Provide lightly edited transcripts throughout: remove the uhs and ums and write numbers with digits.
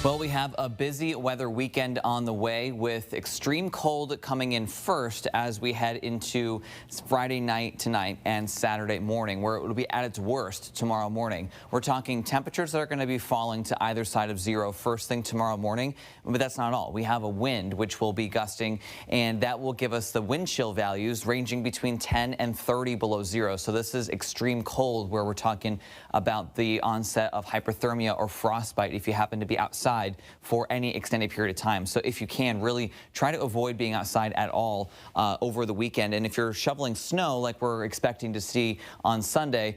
Well, we have a busy weather weekend on the way with extreme cold coming in first as we head into Friday night tonight and Saturday morning, where it will be at its worst tomorrow morning. We're talking temperatures that are going to be falling to either side of zero first thing tomorrow morning, but that's not all. We have a wind which will be gusting, and that will give us the wind chill values ranging between 10 and 30 below zero. So this is extreme cold where we're talking about the onset of hyperthermia or frostbite if you happen to be outside for any extended period of time. So if you can, really try to avoid being outside at all over the weekend. And if you're shoveling snow like we're expecting to see on Sunday,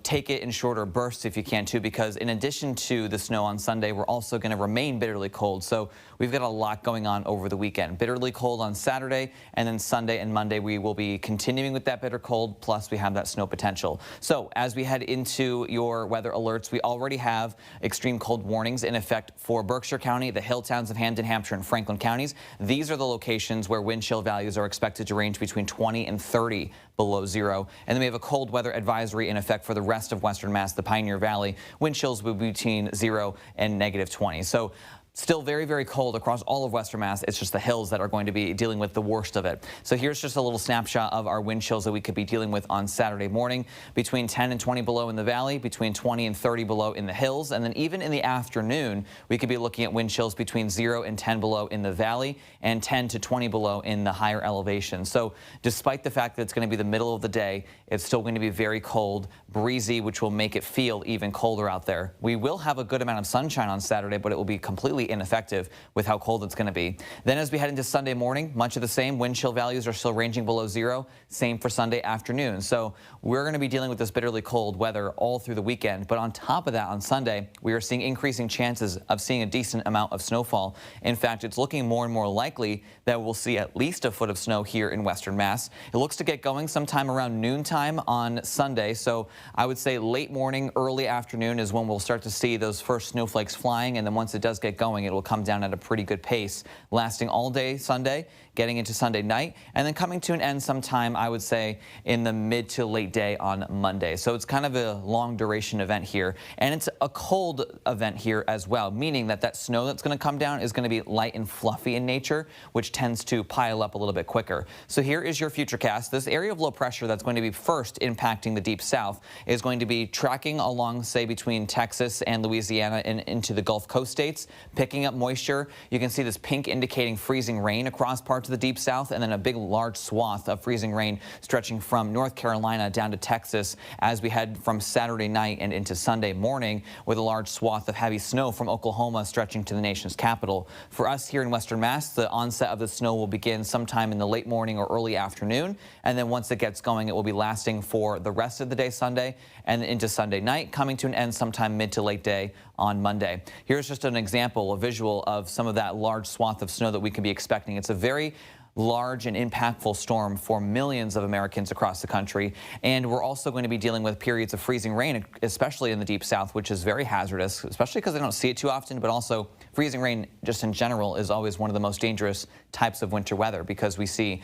take it in shorter bursts if you can too, because in addition to the snow on Sunday, we're also going to remain bitterly cold. So we've got a lot going on over the weekend. Bitterly cold on Saturday, and then Sunday and Monday we will be continuing with that bitter cold, plus we have that snow potential. So as we head into your weather alerts, we already have extreme cold warnings in effect for Berkshire County, the hill towns of Hampden, Hampshire, and Franklin counties. These are the locations where wind chill values are expected to range between 20 and 30 below zero. And then we have a cold weather advisory in effect for the rest of Western Mass, the Pioneer Valley. Wind chills will be between 0 and -20. So still very, very cold across all of Western Mass. It's just the hills that are going to be dealing with the worst of it. So here's just a little snapshot of our wind chills that we could be dealing with on Saturday morning. Between 10 and 20 below in the valley, between 20 and 30 below in the hills. And then even in the afternoon, we could be looking at wind chills between 0 and 10 below in the valley and 10 to 20 below in the higher elevations. So despite the fact that it's going to be the middle of the day, it's still going to be very cold, breezy, which will make it feel even colder out there. We will have a good amount of sunshine on Saturday, but it will be completely ineffective with how cold it's going to be. Then as we head into Sunday morning, much of the same. Wind chill values are still ranging below zero. Same for Sunday afternoon. So we're going to be dealing with this bitterly cold weather all through the weekend. But on top of that, on Sunday, we are seeing increasing chances of seeing a decent amount of snowfall. In fact, it's looking more and more likely that we'll see at least a foot of snow here in Western Mass. It looks to get going sometime around noontime on Sunday. So I would say late morning, early afternoon is when we'll start to see those first snowflakes flying. And then once it does get going, it will come down at a pretty good pace, lasting all day Sunday, getting into Sunday night, and then coming to an end sometime, I would say, in the mid to late day on Monday. So it's kind of a long duration event here, and it's a cold event here as well, meaning that that snow that's going to come down is going to be light and fluffy in nature, which tends to pile up a little bit quicker. So here is your futurecast. This area of low pressure that's going to be first impacting the deep south is going to be tracking along, say, between Texas and Louisiana and into the Gulf Coast states, picking up moisture. You can see this pink indicating freezing rain across parts of the deep south, and then a big large swath of freezing rain stretching from North Carolina down to Texas as we head from Saturday night and into Sunday morning, with a large swath of heavy snow from Oklahoma stretching to the nation's capital. For us here in Western Mass, the onset of the snow will begin sometime in the late morning or early afternoon, and then once it gets going, it will be lasting for the rest of the day Sunday and into Sunday night, coming to an end sometime mid to late day on Monday. Here's just an example, a visual of some of that large swath of snow that we can be expecting. It's a very large and impactful storm for millions of Americans across the country. And we're also going to be dealing with periods of freezing rain, especially in the deep south, which is very hazardous, especially because I don't see it too often, but also freezing rain just in general is always one of the most dangerous types of winter weather because we see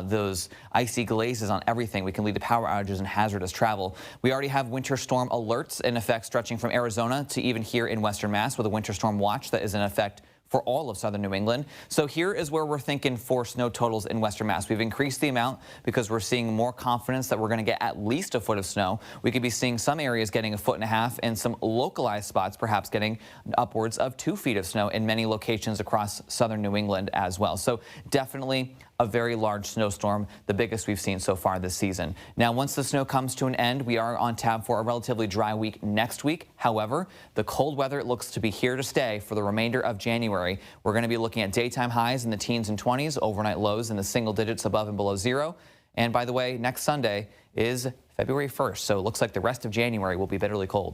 those icy glazes on everything. We can lead to power outages and hazardous travel. We already have winter storm alerts in effect stretching from Arizona to even here in Western Mass, with a winter storm watch that is in effect for all of southern New England. So here is where we're thinking for snow totals in Western Mass. We've increased the amount because we're seeing more confidence that we're going to get at least a foot of snow. We could be seeing some areas getting 1.5 feet and some localized spots perhaps getting upwards of 2 feet of snow in many locations across southern New England as well. So definitely a very large snowstorm, the biggest we've seen so far this season. Now, once the snow comes to an end, we are on tap for a relatively dry week next week. However, the cold weather looks to be here to stay for the remainder of January. We're going to be looking at daytime highs in the teens and 20s, overnight lows in the single digits above and below zero. And by the way, next Sunday is February 1st, so it looks like the rest of January will be bitterly cold.